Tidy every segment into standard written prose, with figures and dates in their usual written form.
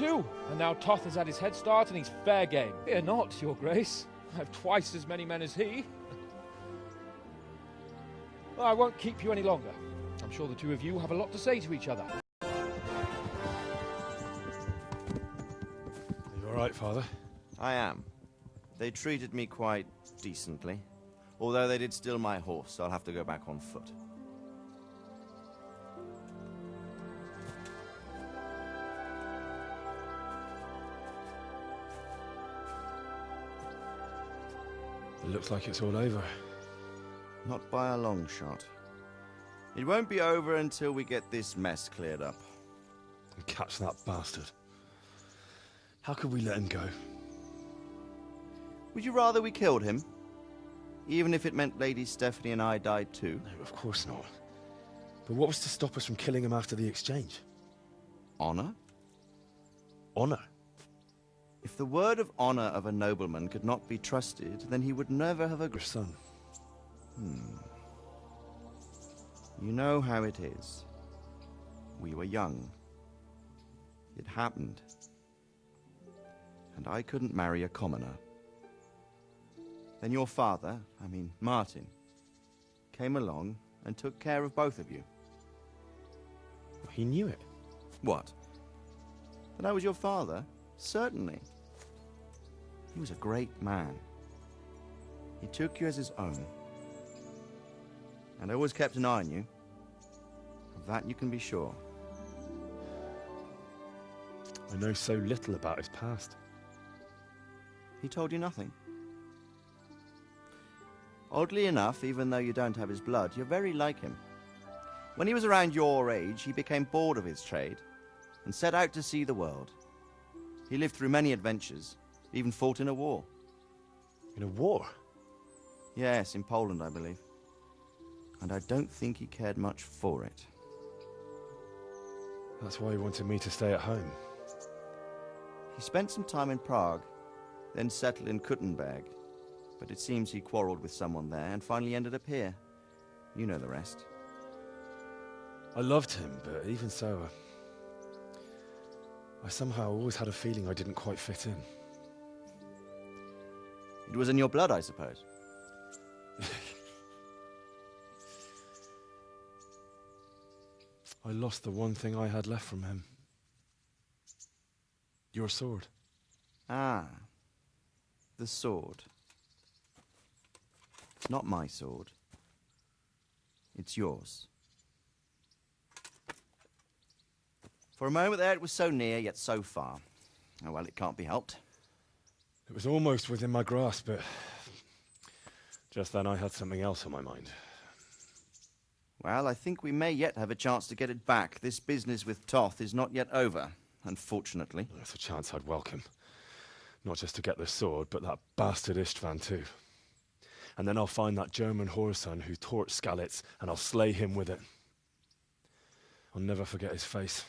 too, and now Toth has had his head start and he's fair game. Fear not, your grace. I have twice as many men as he. Well, I won't keep you any longer. I'm sure the two of you have a lot to say to each other. Are you all right, Father? I am. They treated me quite decently. Although they did steal my horse, so I'll have to go back on foot. It looks like it's all over. Not by a long shot. It won't be over until we get this mess cleared up. And catch that bastard. How could we let him go? Would you rather we killed him? Even if it meant Lady Stephanie and I died too? No, of course not. But what was to stop us from killing him after the exchange? Honor? Honor? If the word of honor of a nobleman could not be trusted, then he would never have agreed. Your son. You know how it is. We were young. It happened. And I couldn't marry a commoner. Then your father, Martin, came along and took care of both of you. He knew it. What? That I was your father? Certainly. He was a great man. He took you as his own. And always kept an eye on you. Of that you can be sure. I know so little about his past. He told you nothing? Oddly enough, even though you don't have his blood, you're very like him. When he was around your age, he became bored of his trade and set out to see the world. He lived through many adventures, even fought in a war. In a war? Yes, in Poland, I believe. And I don't think he cared much for it. That's why he wanted me to stay at home. He spent some time in Prague, then settled in Kuttenberg. But it seems he quarreled with someone there and finally ended up here. You know the rest. I loved him, but even so, I somehow always had a feeling I didn't quite fit in. It was in your blood, I suppose. I lost the one thing I had left from him. Your sword. Ah, the sword. It's not my sword. It's yours. For a moment there it was so near, yet so far. Oh well, it can't be helped. It was almost within my grasp, but just then I had something else on my mind. Well, I think we may yet have a chance to get it back. This business with Toth is not yet over, unfortunately. That's a chance I'd welcome. Not just to get the sword, but that bastard Istvan too. And then I'll find that German whoreson who torched Skalitz, and I'll slay him with it. I'll never forget his face.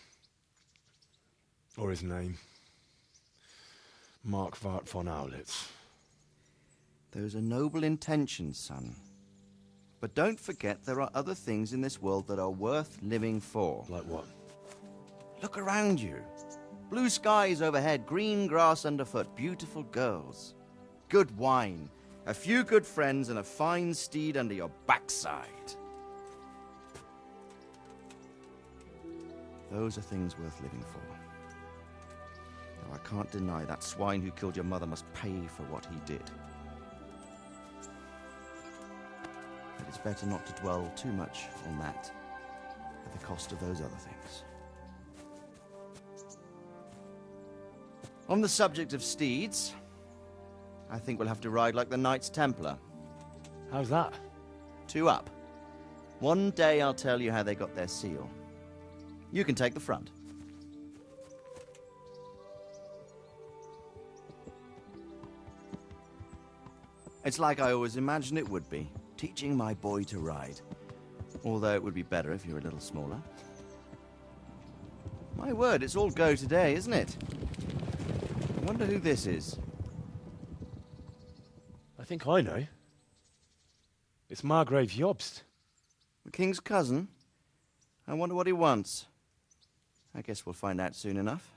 Or his name. Mark Vart von Aulitz. Those are noble intentions, son. But don't forget there are other things in this world that are worth living for. Like what? Look around you. Blue skies overhead, green grass underfoot, beautiful girls. Good wine, a few good friends, and a fine steed under your backside. Those are things worth living for. Though I can't deny that swine who killed your mother must pay for what he did. But it's better not to dwell too much on that at the cost of those other things. On the subject of steeds, I think we'll have to ride like the Knights Templar. How's that? 2 up. One day I'll tell you how they got their seal. You can take the front. It's like I always imagined it would be, teaching my boy to ride. Although it would be better if you were a little smaller. My word, it's all go today, isn't it? I wonder who this is. I think I know. It's Margrave Jobst. The king's cousin? I wonder what he wants. I guess we'll find out soon enough.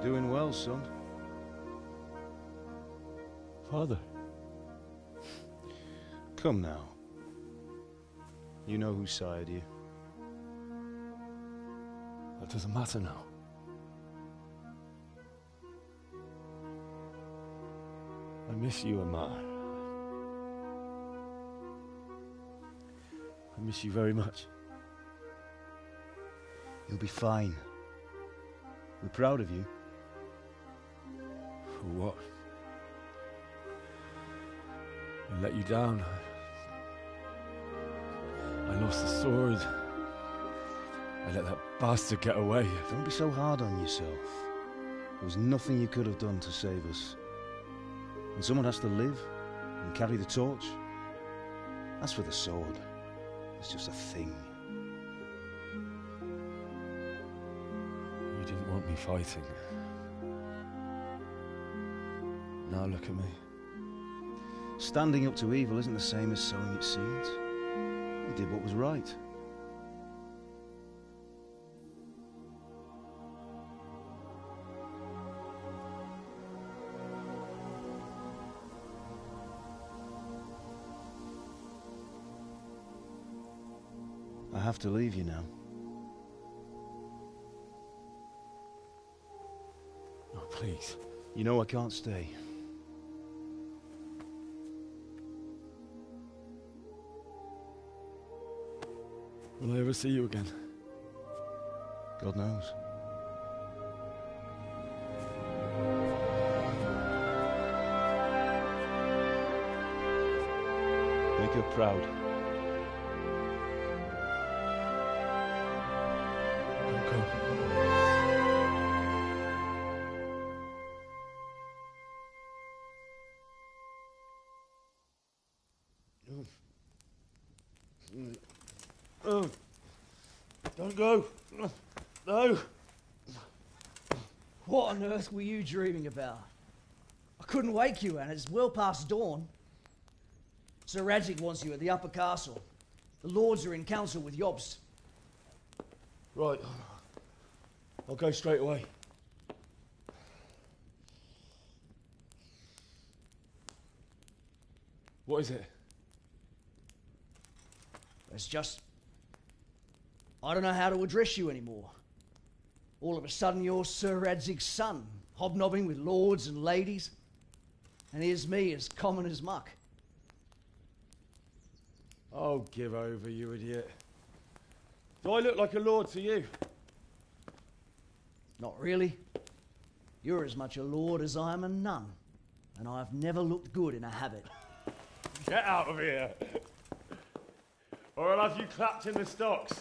Doing well, son. Father. Come now. You know who sired you. That doesn't matter now. I miss you, Emma. I miss you very much. You'll be fine. We're proud of you. For what? I let you down. I lost the sword. I let that bastard get away. Don't be so hard on yourself. There was nothing you could have done to save us. And someone has to live and carry the torch. As for the sword, it's just a thing. You didn't want me fighting. Now look at me. Standing up to evil isn't the same as sowing its seeds. You did what was right. I have to leave you now. Oh, please. You know I can't stay. Will I ever see you again? God knows. Make her proud. Don't go. Don't go. No. What on earth were you dreaming about? I couldn't wake you, and it's well past dawn. Sir Radzig wants you at the upper castle. The lords are in council with Yobst. Right. I'll go straight away. What is it? It's just... I don't know how to address you anymore. All of a sudden you're Sir Radzig's son, hobnobbing with lords and ladies. And here's me, as common as muck. Oh, give over, you idiot. Do I look like a lord to you? Not really. You're as much a lord as I am a nun. And I've never looked good in a habit. Get out of here. Or I'll have you clapped in the stocks.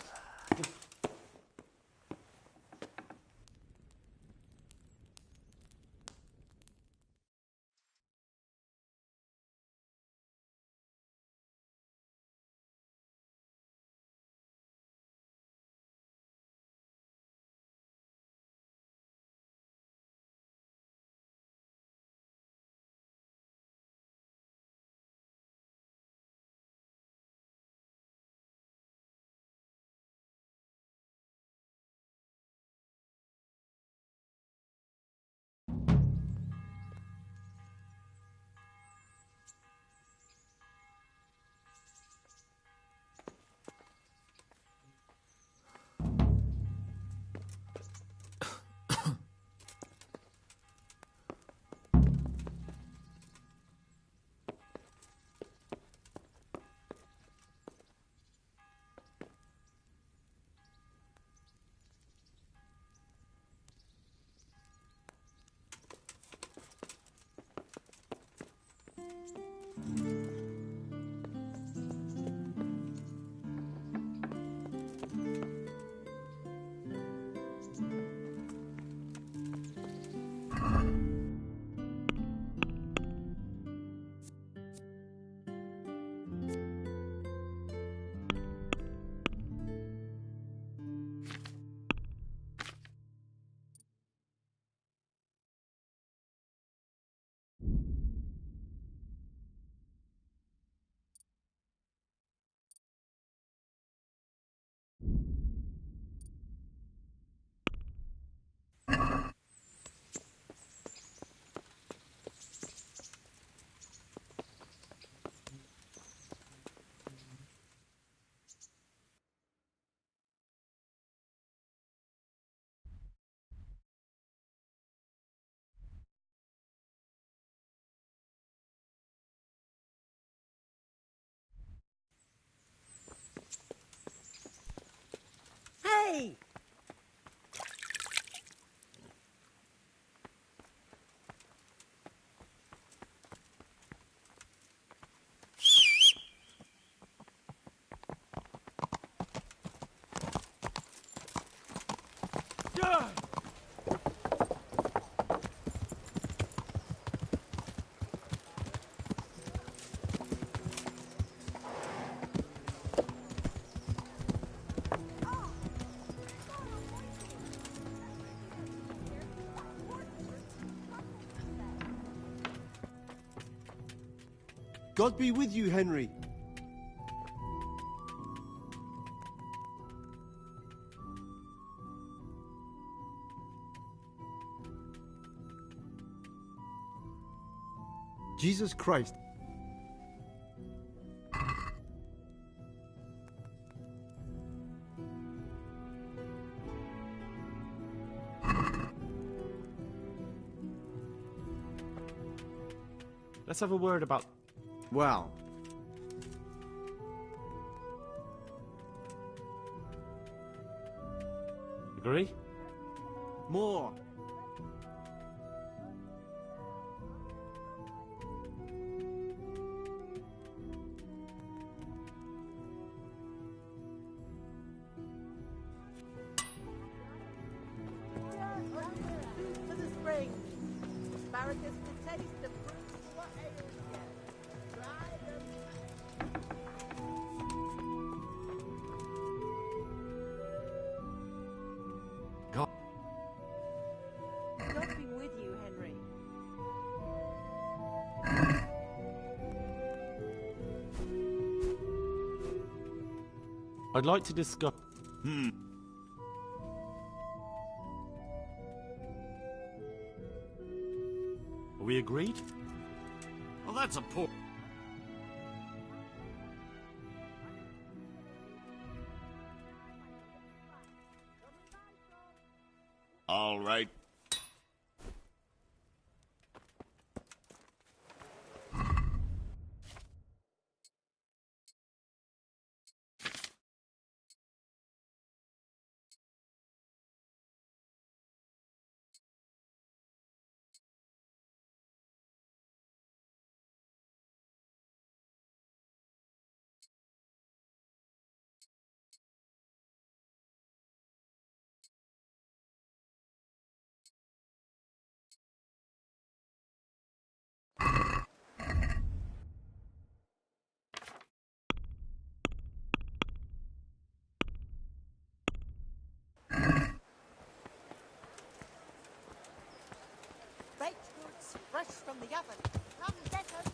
Henry! God be with you, Henry. Jesus Christ. Let's have a word about... Well, Agree? more. To the spring. Asparagus to taste the fruit. What ails you? Try them. God. God be with you, Henry. I'd like to discuss... Are we agreed? Well, that's a poor... All right. Baked goods fresh from the oven. Come get 'em.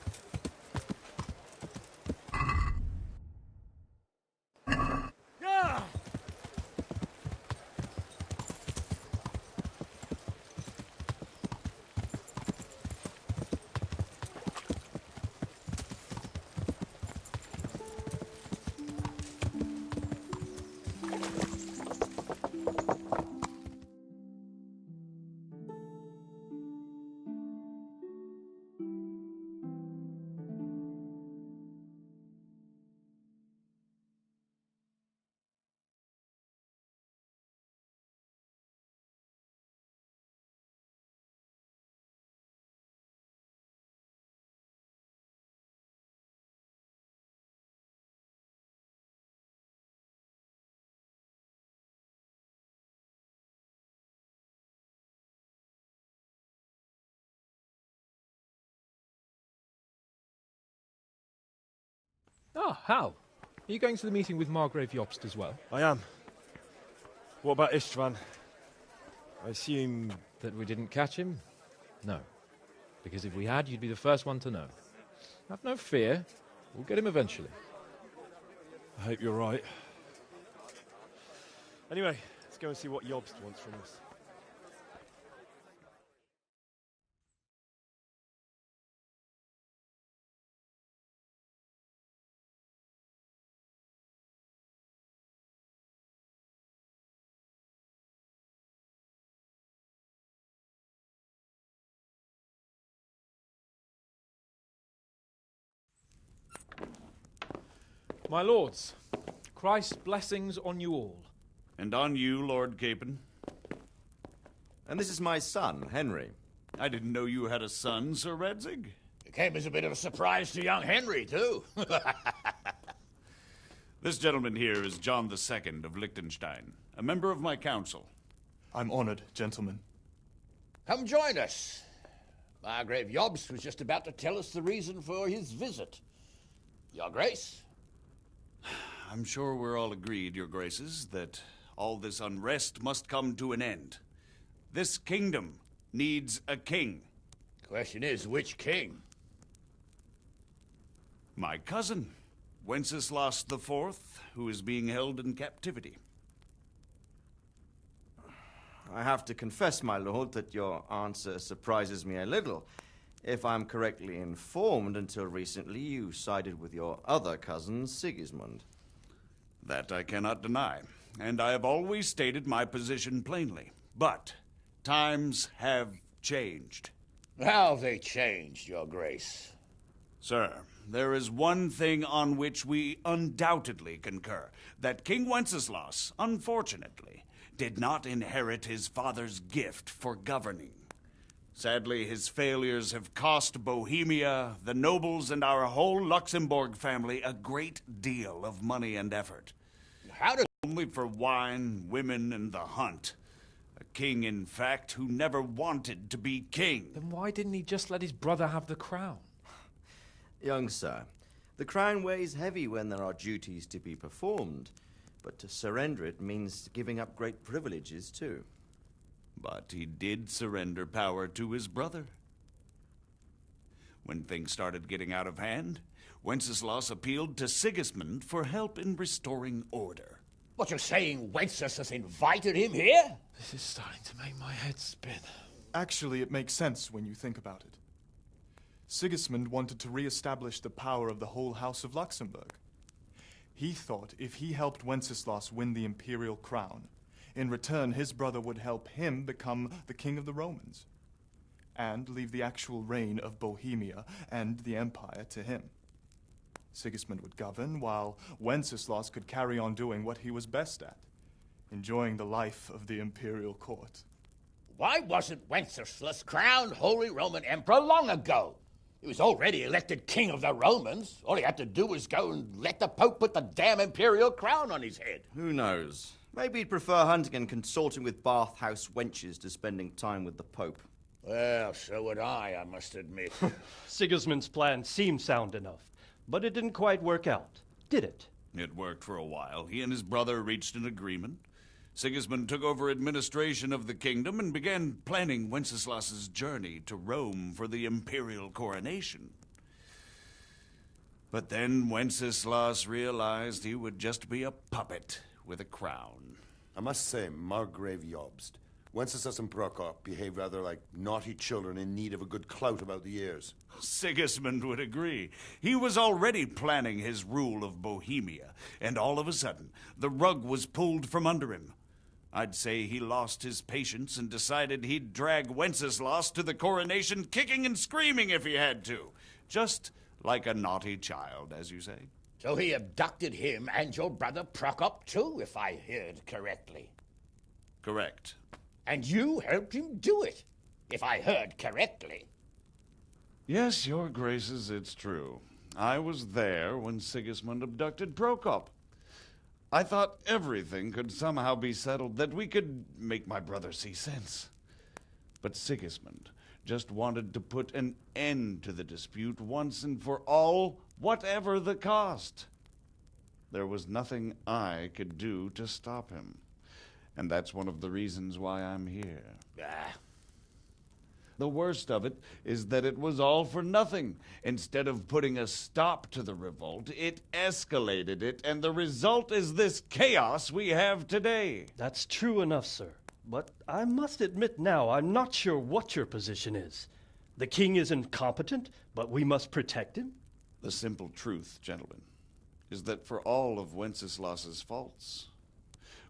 Ah, Hal. Are you going to the meeting with Margrave Jobst as well? I am. What about Istvan? I assume... That we didn't catch him? No. Because if we had, you'd be the first one to know. Have no fear. We'll get him eventually. I hope you're right. Anyway, let's go and see what Jobst wants from us. My lords, Christ's blessings on you all. And on you, Lord Capon. And this is my son, Henry. I didn't know you had a son, Sir Redzig. It came as a bit of a surprise to young Henry, too. This gentleman here is John II of Liechtenstein, a member of my council. I'm honored, gentlemen. Come join us. Margrave Jobst was just about to tell us the reason for his visit. Your Grace? I'm sure we're all agreed, Your Graces, that all this unrest must come to an end. This kingdom needs a king. Question is, which king? My cousin, Wenceslas IV, who is being held in captivity. I have to confess, my lord, that your answer surprises me a little. If I'm correctly informed, until recently you sided with your other cousin, Sigismund. That I cannot deny, and I have always stated my position plainly. But times have changed. How have they changed, Your Grace? Sir, there is one thing on which we undoubtedly concur, that King Wenceslas, unfortunately, did not inherit his father's gift for governing. Sadly, his failures have cost Bohemia, the nobles, and our whole Luxembourg family a great deal of money and effort. How did... Only for wine, women, and the hunt. A king, in fact, who never wanted to be king. Then why didn't he just let his brother have the crown? Young sir, the crown weighs heavy when there are duties to be performed, but to surrender it means giving up great privileges too. But he did surrender power to his brother. When things started getting out of hand, Wenceslas appealed to Sigismund for help in restoring order. What, you're saying Wenceslas invited him here? This is starting to make my head spin. Actually, it makes sense when you think about it. Sigismund wanted to re-establish the power of the whole House of Luxembourg. He thought if he helped Wenceslas win the imperial crown, in return his brother would help him become the king of the Romans, and leave the actual reign of Bohemia and the empire to him. Sigismund would govern, while Wenceslas could carry on doing what he was best at, enjoying the life of the imperial court. Why wasn't Wenceslas crowned Holy Roman Emperor long ago? He was already elected king of the Romans. All he had to do was go and let the Pope put the damn imperial crown on his head. Who knows? Maybe he'd prefer hunting and consorting with bathhouse wenches to spending time with the Pope. Well, so would I must admit. Sigismund's plan seemed sound enough, but it didn't quite work out, did it? It worked for a while. He and his brother reached an agreement. Sigismund took over administration of the kingdom and began planning Wenceslas's journey to Rome for the imperial coronation. But then Wenceslas realized he would just be a puppet with a crown. I must say, Margrave Jobst, Wenceslas and Prokop behave rather like naughty children in need of a good clout about the ears. Sigismund would agree. He was already planning his rule of Bohemia, and all of a sudden, the rug was pulled from under him. I'd say he lost his patience and decided he'd drag Wenceslas to the coronation kicking and screaming if he had to. Just like a naughty child, as you say. So he abducted him and your brother Prokop too, if I heard correctly. Correct. And you helped him do it, if I heard correctly. Yes, Your Graces, it's true. I was there when Sigismund abducted Prokop. I thought everything could somehow be settled, that we could make my brother see sense. But Sigismund just wanted to put an end to the dispute once and for all, whatever the cost. There was nothing I could do to stop him. And that's one of the reasons why I'm here. The worst of it is that it was all for nothing. Instead of putting a stop to the revolt, it escalated it, and the result is this chaos we have today. That's true enough, sir. But I must admit now, I'm not sure what your position is. The king is incompetent, but we must protect him? The simple truth, gentlemen, is that for all of Wenceslas's faults,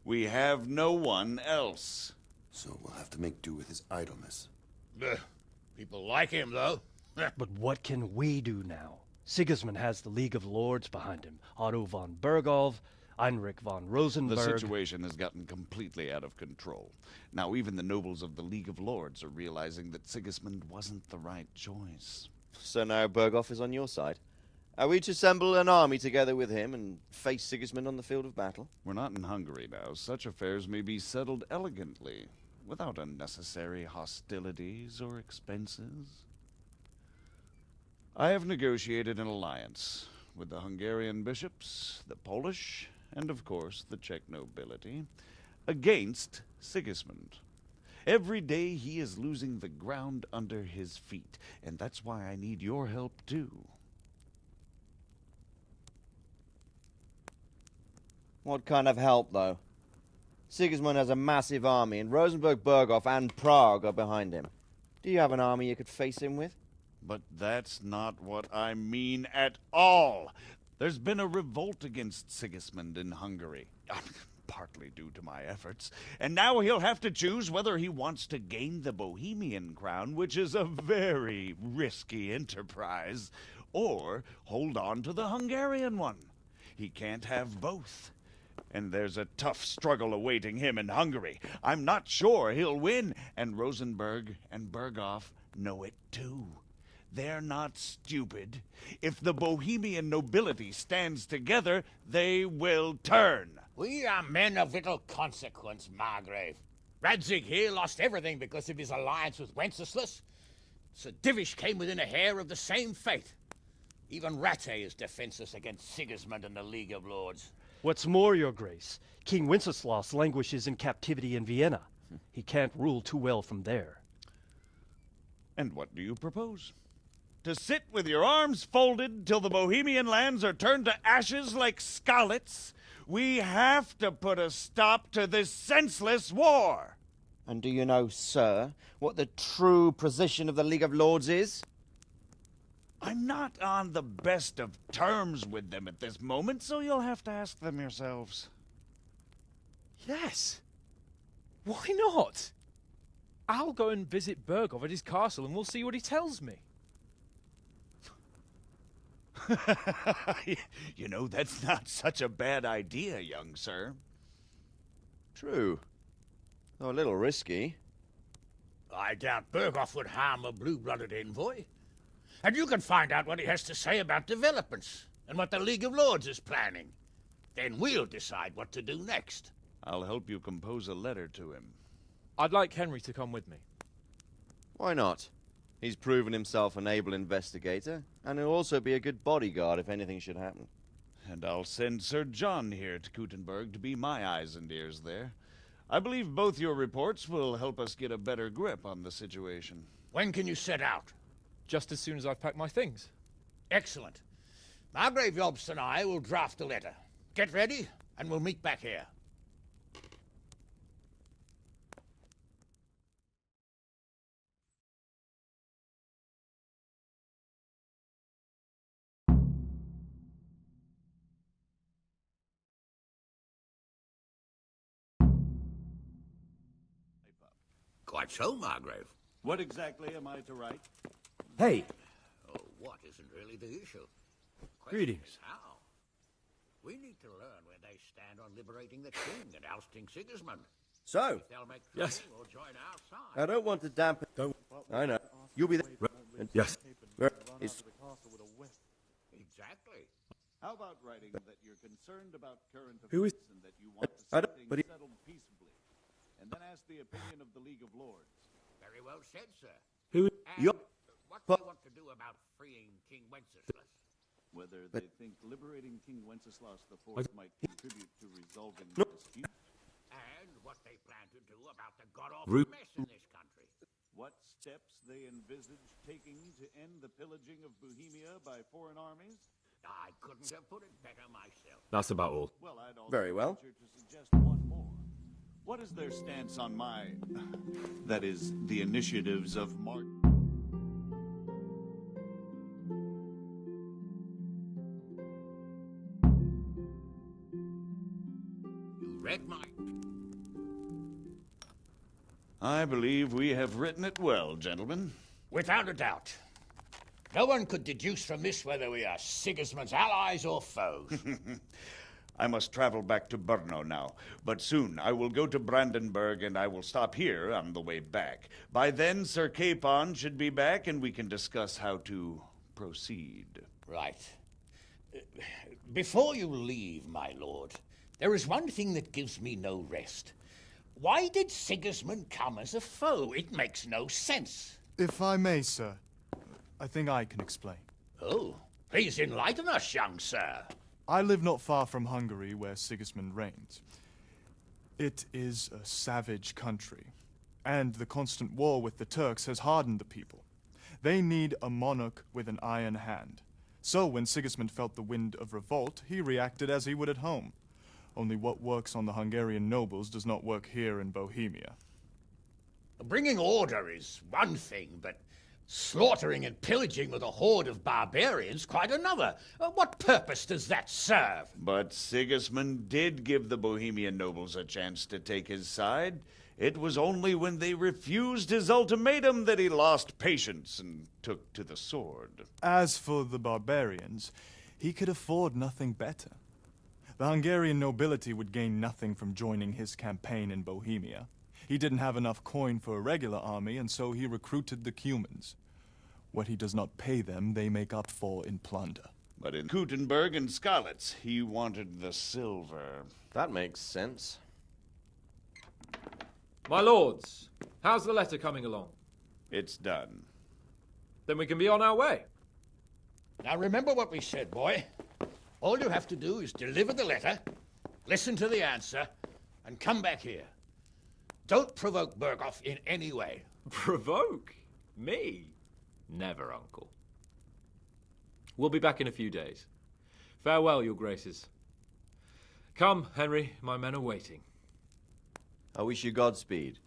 we have no one else. So we'll have to make do with his idleness. People like him, though. But what can we do now? Sigismund has the League of Lords behind him. Otto von Bergholf, Heinrich von The Rosenberg. situation has gotten completely out of control. Now even the nobles of the League of Lords are realizing that Sigismund wasn't the right choice. So now Berghoff is on your side. Are we to assemble an army together with him and face Sigismund on the field of battle? We're not in Hungary now. Such affairs may be settled elegantly, without unnecessary hostilities or expenses. I have negotiated an alliance with the Hungarian bishops, the Polish, and of course the Czech nobility, against Sigismund. Every day he is losing the ground under his feet, and that's why I need your help too. What kind of help, though? Sigismund has a massive army, and Rosenberg, Berghoff, and Prague are behind him. Do you have an army you could face him with? But that's not what I mean at all. There's been a revolt against Sigismund in Hungary, partly due to my efforts, and now he'll have to choose whether he wants to gain the Bohemian crown, which is a very risky enterprise, or hold on to the Hungarian one. He can't have both. And there's a tough struggle awaiting him in Hungary. I'm not sure he'll win, and Rosenberg and Berghoff know it too. They're not stupid. If the Bohemian nobility stands together, they will turn. We are men of little consequence, Margrave. Radzig here lost everything because of his alliance with Wenceslas. Sir Divish came within a hair of the same fate. Even Rattay is defenseless against Sigismund and the League of Lords. What's more, Your Grace, King Wenceslas languishes in captivity in Vienna. He can't rule too well from there. And what do you propose? To sit with your arms folded till the Bohemian lands are turned to ashes like Skalitz? We have to put a stop to this senseless war. And do you know, sir, what the true position of the League of Lords is? I'm not on the best of terms with them at this moment, so you'll have to ask them yourselves. Yes. Why not? I'll go and visit Berghoff at his castle and we'll see what he tells me. You know, that's not such a bad idea, young sir. True. Though a little risky. I doubt Berghoff would harm a blue-blooded envoy. And you can find out what he has to say about developments and what the League of Lords is planning. Then we'll decide what to do next. I'll help you compose a letter to him. I'd like Henry to come with me. Why not? He's proven himself an able investigator, and he'll also be a good bodyguard if anything should happen. And I'll send Sir John here to Kuttenberg to be my eyes and ears there. I believe both your reports will help us get a better grip on the situation. When can you set out? Just as soon as I've packed my things. Excellent. Margrave Jobst and I will draft a letter. Get ready, and we'll meet back here. Quite so, Margrave. What exactly am I to write? Hey! Oh, what isn't really the issue? Greetings. How? We need to learn where they stand on liberating the king and ousting Sigismund. So, If they'll make Yes. trouble or join our side. I don't want to dampen... Don't. I know. You'll be there. Yes. It's... Exactly. How about writing that you're concerned about current Who events is- and that you want to I see don't- things but he- settled peaceably? And then ask the opinion of the League of Lords. Very well said, sir. Who? And Yup. what do you want to do about freeing King Wenceslas? Whether they think liberating King Wenceslas IV might contribute to resolving No. the dispute. And what they plan to do about the god-awful Root- mess in this country. What steps they envisage taking to end the pillaging of Bohemia by foreign armies? I couldn't have put it better myself. That's about all. Well, I'd also Very well. venture to suggest one more. What is their stance on my... that is, the initiatives of Mark... You read my... I believe we have written it well, gentlemen. Without a doubt. No one could deduce from this whether we are Sigismund's allies or foes. I must travel back to Brno now, but soon I will go to Brandenburg and I will stop here on the way back. By then, Sir Capon should be back and we can discuss how to proceed. Right. Before you leave, my lord, there is one thing that gives me no rest. Why did Sigismund come as a foe? It makes no sense. If I may, sir, I think I can explain. Oh, please enlighten us, young sir. I live not far from Hungary, where Sigismund reigns. It is a savage country, and the constant war with the Turks has hardened the people. They need a monarch with an iron hand. So when Sigismund felt the wind of revolt, he reacted as he would at home. Only what works on the Hungarian nobles does not work here in Bohemia. Bringing order is one thing, but slaughtering and pillaging with a horde of barbarians quite another. What purpose does that serve? But Sigismund did give the Bohemian nobles a chance to take his side. It was only when they refused his ultimatum that he lost patience and took to the sword. As for the barbarians, he could afford nothing better. The Hungarian nobility would gain nothing from joining his campaign in Bohemia. He didn't have enough coin for a regular army, and so he recruited the Cumans. What he does not pay them, they make up for in plunder. But in Kuttenberg and Skalitz, he wanted the silver. That makes sense. My lords, how's the letter coming along? It's done. Then we can be on our way. Now remember what we said, boy. All you have to do is deliver the letter, listen to the answer, and come back here. Don't provoke Berghoff in any way. Provoke? Me? Never, Uncle. We'll be back in a few days. Farewell, your graces. Come, Henry, my men are waiting. I wish you Godspeed.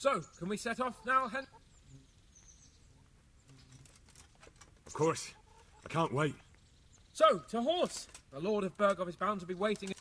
So, can we set off now, Henry? Of course. I can't wait. So, to horse! The Lord of Berghoff is bound to be waiting.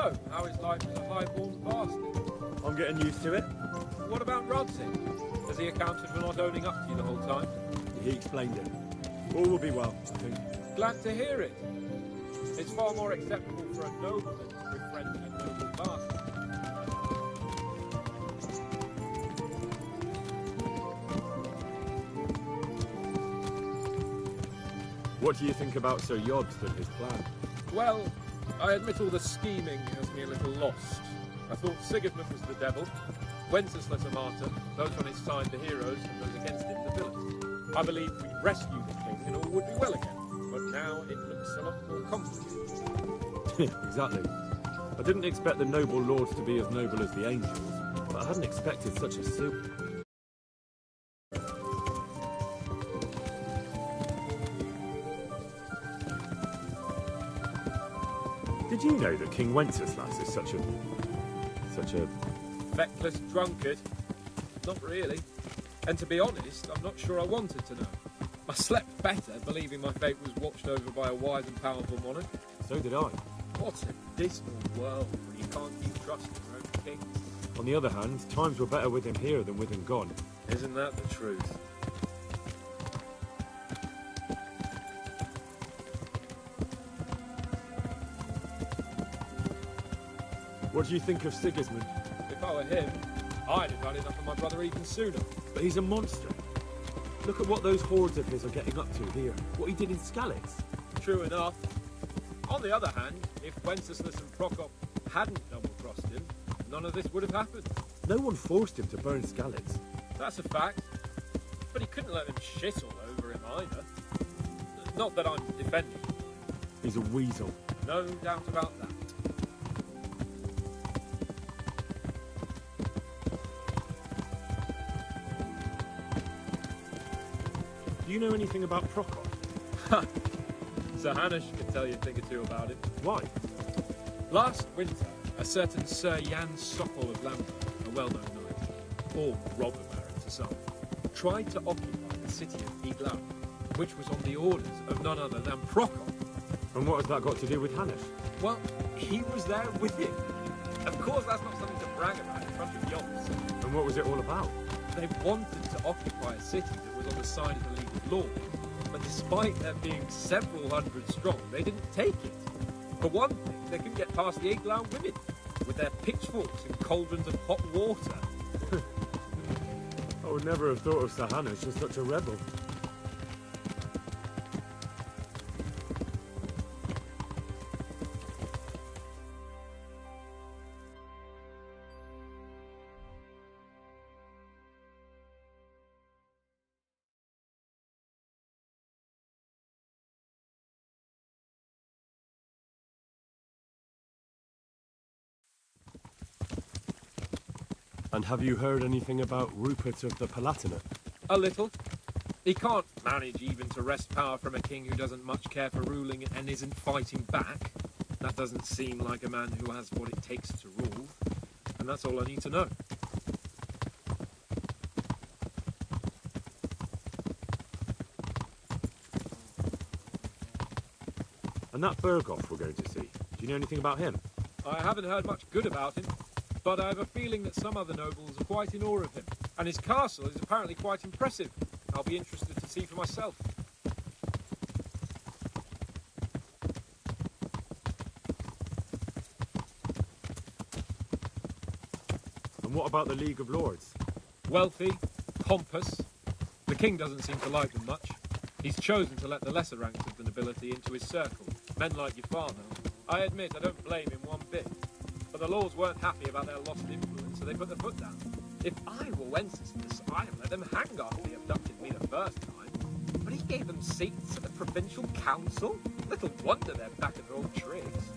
So, how is life as a highborn bastard? I'm getting used to it. What about Rodsey? Has he accounted for not owning up to you the whole time? He explained it. All will be well, I think. Glad to hear it. It's far more acceptable for a nobleman to befriend a noble bastard. What do you think about Sir Yobst and his plan? Well, I admit all the scheming has me a little lost. I thought Sigismund was the devil, Wenceslas a martyr, those on his side the heroes, and those against him the villains. I believed we'd rescue the king and all would be well again, but now it looks a lot more complicated. Exactly. I didn't expect the noble lords to be as noble as the angels, but I hadn't expected such a soup. Did you know that King Wenceslas is such a Feckless drunkard? Not really. And to be honest, I'm not sure I wanted to know. I slept better, believing my fate was watched over by a wise and powerful monarch. So did I. What a dismal world when you can't keep trusting your own king. On the other hand, times were better with him here than with him gone. Isn't that the truth? What do you think of Sigismund? If I were him, I'd have had enough of my brother even sooner. But he's a monster. Look at what those hordes of his are getting up to here. What he did in Skalitz. True enough. On the other hand, if Wenceslas and Prokop hadn't double-crossed him, none of this would have happened. No one forced him to burn Skalitz. That's a fact. But he couldn't let them shit all over him either. Not that I'm defending him. He's a weasel. No doubt about that. Do you know anything about Prokop? Sir Hanush can tell you a thing or two about it. Why? Last winter, a certain Sir Jan Sokol of Lambert, a well-known knight, or robber baron to some, tried to occupy the city of Iglau, which was on the orders of none other than Prokop. And what has that got to do with Hanush? Well, he was there with him. Of course, that's not something to brag about in front of Yops. And what was it all about? They wanted to occupy a city that was on the side of the League of Lords, but despite them being several hundred strong, they didn't take it. For one thing, they couldn't get past the Iglau women, with their pitchforks and cauldrons of hot water. I would never have thought of Sir Hanush as such a rebel. And have you heard anything about Rupert of the Palatinate? A little. He can't manage even to wrest power from a king who doesn't much care for ruling and isn't fighting back. That doesn't seem like a man who has what it takes to rule. And that's all I need to know. And that Berghoff we're going to see, do you know anything about him? I haven't heard much good about him, but I have a feeling that some other nobles are quite in awe of him. And his castle is apparently quite impressive. I'll be interested to see for myself. And what about the League of Lords? Wealthy, pompous. The king doesn't seem to like them much. He's chosen to let the lesser ranks of the nobility into his circle, men like your father. I admit I don't blame him one bit. But the lords weren't happy about their lost influence, so they put their foot down. If I were Wenceslas, I'd have let them hang after they abducted me the first time. But he gave them seats at the provincial council? Little wonder they're back at their old tricks.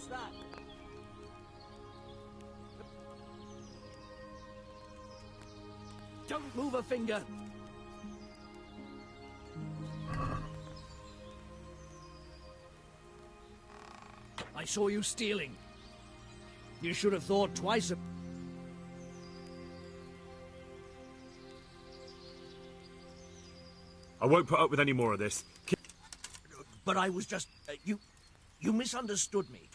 What's that? Don't move a finger. I saw you stealing. You should have thought twice. I won't put up with any more of this. But I was just... You misunderstood me.